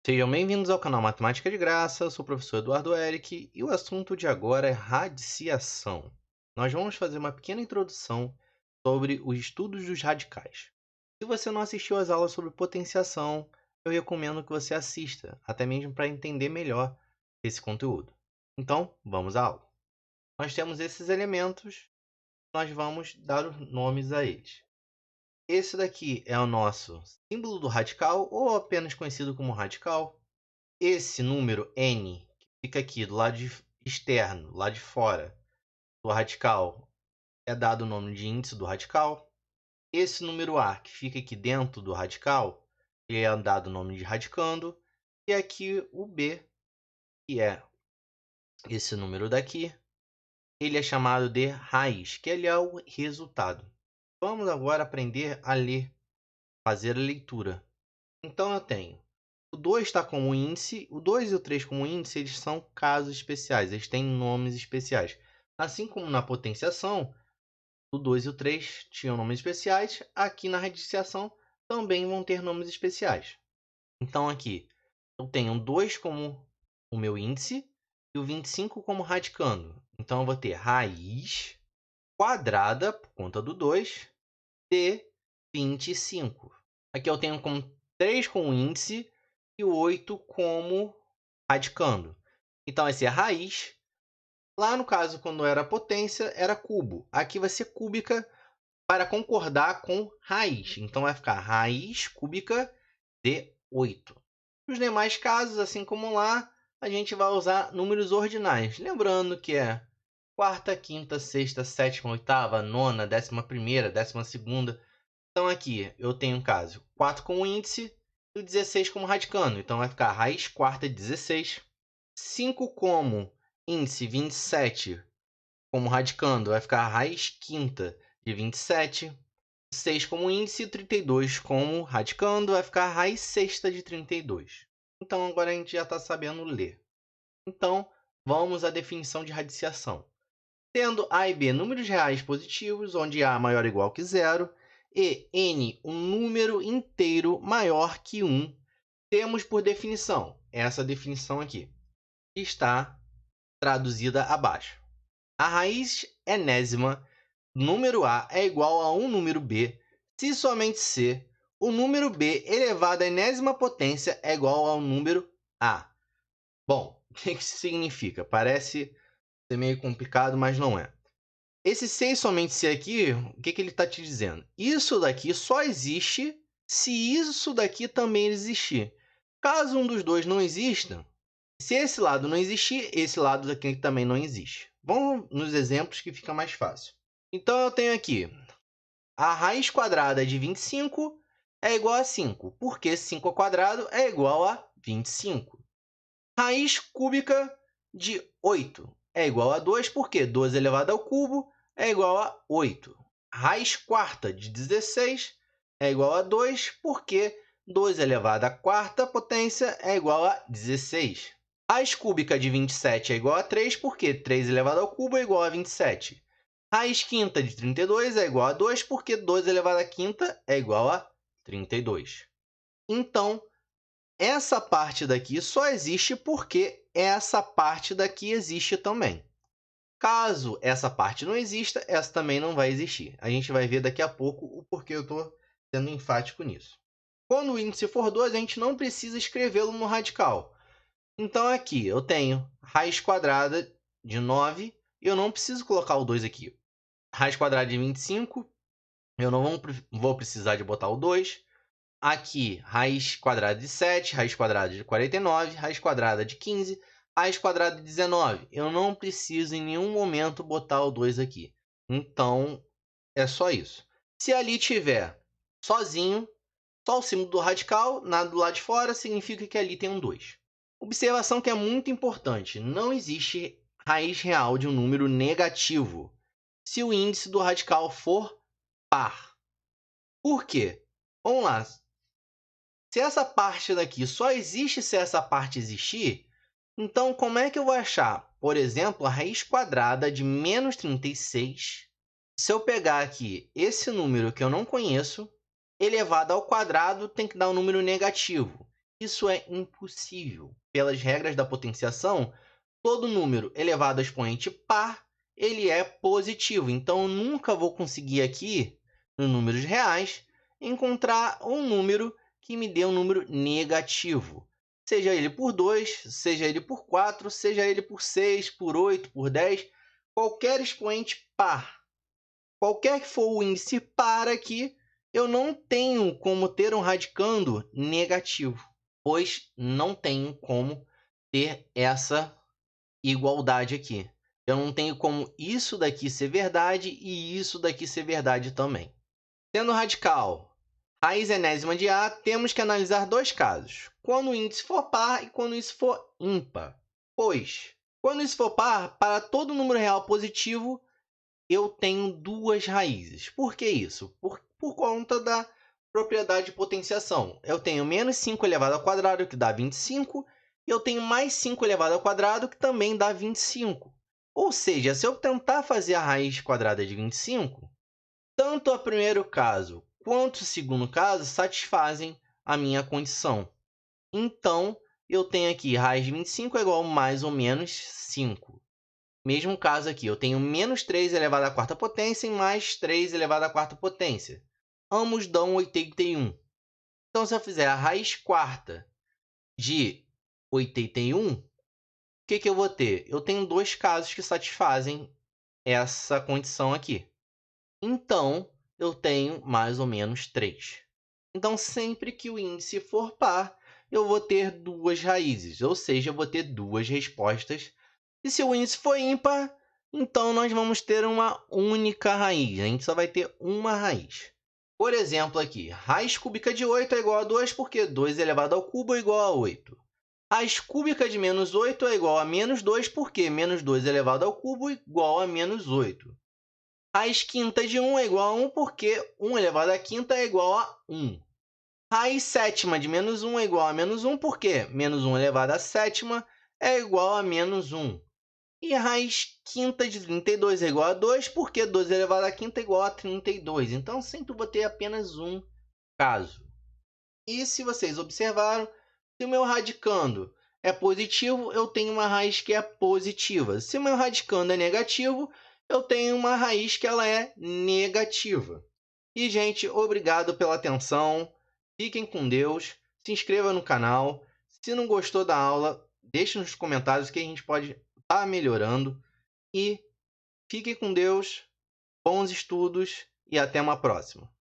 Sejam bem-vindos ao canal Matemática de Graça, eu sou o professor Eduardo Eric e o assunto de agora é radiciação. Nós vamos fazer uma pequena introdução sobre os estudos dos radicais. Se você não assistiu às aulas sobre potenciação, eu recomendo que você assista, até mesmo para entender melhor esse conteúdo. Então, vamos à aula. Nós temos esses elementos, nós vamos dar os nomes a eles. Esse daqui é o nosso símbolo do radical, ou apenas conhecido como radical. Esse número n, que fica aqui do lado externo, lá de fora do radical, é dado o nome de índice do radical. Esse número a, que fica aqui dentro do radical, ele é dado o nome de radicando. E aqui o b, que é esse número daqui, ele é chamado de raiz, que ele é o resultado. Vamos agora aprender a ler, fazer a leitura. Então eu tenho o 2 está como índice, o 2 e o 3 como índice, eles são casos especiais, eles têm nomes especiais. Assim como na potenciação, o 2 e o 3 tinham nomes especiais, aqui na radiciação também vão ter nomes especiais. Então aqui eu tenho o 2 como o meu índice e o 25 como radicando. Então eu vou ter raiz quadrada, por conta do 2, de 25. Aqui eu tenho como 3 como índice e o 8 como radicando. Então vai ser a raiz. Lá no caso, quando era potência, era cubo. Aqui vai ser cúbica para concordar com raiz. Então vai ficar raiz cúbica de 8. Nos demais casos, assim como lá, a gente vai usar números ordinais. Lembrando que é quarta, quinta, sexta, sétima, oitava, nona, 11ª, 12ª. Então aqui eu tenho um caso 4 como índice e o 16 como radicando. Então vai ficar raiz quarta de 16. 5 como índice, 27 como radicando. Vai ficar raiz quinta de 27. 6 como índice e 32 como radicando. Vai ficar raiz sexta de 32. Então agora a gente já está sabendo ler. Então vamos à definição de radiciação. Tendo A e B números reais positivos, onde A maior ou igual que zero, e n um número inteiro maior que 1, temos por definição essa definição aqui, que está traduzida abaixo. A raiz enésima do número A é igual a um número B, se e somente se o número B elevado à enésima potência é igual ao número A. Bom, o que isso significa? Parece ser meio complicado, mas não é. Esse ser e somente ser aqui, o que ele está te dizendo? Isso daqui só existe se isso daqui também existir. Caso um dos dois não exista, se esse lado não existir, esse lado daqui também não existe. Vamos nos exemplos que fica mais fácil. Então eu tenho aqui a raiz quadrada de 25 é igual a 5, porque 5 ao quadrado é igual a 25. Raiz cúbica de 8 é igual a 2, porque 2 elevado ao cubo é igual a 8. Raiz quarta de 16 é igual a 2, porque 2 elevado à quarta potência é igual a 16. Raiz cúbica de 27 é igual a 3, porque 3 elevado ao cubo é igual a 27. Raiz quinta de 32 é igual a 2, porque 2 elevado à quinta é igual a 32. Então, essa parte daqui só existe porque essa parte daqui existe também. Caso essa parte não exista, essa também não vai existir. A gente vai ver daqui a pouco o porquê eu estou sendo enfático nisso. Quando o índice for 2, a gente não precisa escrevê-lo no radical. Então, aqui eu tenho raiz quadrada de 9, e eu não preciso colocar o 2 aqui. Raiz quadrada de 25, eu não vou precisar de botar o 2. Aqui, raiz quadrada de 7, raiz quadrada de 49, raiz quadrada de 15, raiz quadrada de 19. Eu não preciso em nenhum momento botar o 2 aqui. Então, é só isso. Se ali tiver sozinho, só o símbolo do radical, nada do lado de fora, significa que ali tem um 2. Observação que é muito importante. Não existe raiz real de um número negativo se o índice do radical for par. Por quê? Vamos lá. Se essa parte daqui só existe se essa parte existir, então como é que eu vou achar, por exemplo, a raiz quadrada de menos 36, se eu pegar aqui esse número que eu não conheço, elevado ao quadrado tem que dar um número negativo. Isso é impossível. Pelas regras da potenciação, todo número elevado a expoente par, ele é positivo. Então, eu nunca vou conseguir aqui, nos números reais, encontrar um número que me dê um número negativo. Seja ele por 2, seja ele por 4, seja ele por 6, por 8, por 10, qualquer expoente par. Qualquer que for o índice par aqui, eu não tenho como ter um radicando negativo, pois não tenho como ter essa igualdade aqui. Eu não tenho como isso daqui ser verdade e isso daqui ser verdade também. Sendo radical raiz enésima de A, temos que analisar dois casos. Quando o índice for par e quando isso for ímpar. Pois, quando isso for par, para todo número real positivo, eu tenho duas raízes. Por que isso? Por conta da propriedade de potenciação. Eu tenho menos 5 elevado ao quadrado, que dá 25, e eu tenho mais 5 elevado ao quadrado, que também dá 25. Ou seja, se eu tentar fazer a raiz quadrada de 25, tanto o primeiro caso quanto o segundo caso satisfazem a minha condição. Então, eu tenho aqui raiz de 25 é igual a mais ou menos 5. Mesmo caso aqui, eu tenho menos 3 elevado à quarta potência e mais 3 elevado à quarta potência. Ambos dão 81. Então, se eu fizer a raiz quarta de 81, o que eu vou ter? Eu tenho dois casos que satisfazem essa condição aqui. Então, eu tenho mais ou menos 3. Então, sempre que o índice for par, eu vou ter duas raízes, ou seja, eu vou ter duas respostas. E se o índice for ímpar, então nós vamos ter uma única raiz. A gente só vai ter uma raiz. Por exemplo, aqui, raiz cúbica de 8 é igual a 2, porque 2 elevado ao cubo é igual a 8. Raiz cúbica de menos 8 é igual a menos 2, porque menos 2 elevado ao cubo é igual a menos 8. Raiz quinta de 1 é igual a 1, porque 1 elevado à quinta é igual a 1. Raiz sétima de menos 1 é igual a menos 1, porque menos 1 elevado à sétima é igual a menos 1. E a raiz quinta de 32 é igual a 2, porque 2 elevado à quinta é igual a 32. Então, sempre vou ter apenas um caso. E se vocês observaram, se o meu radicando é positivo, eu tenho uma raiz que é positiva. Se o meu radicando é negativo, eu tenho uma raiz que ela é negativa. E, gente, obrigado pela atenção. Fiquem com Deus. Se inscreva no canal. Se não gostou da aula, deixe nos comentários que a gente pode estar melhorando. E fiquem com Deus, bons estudos e até uma próxima.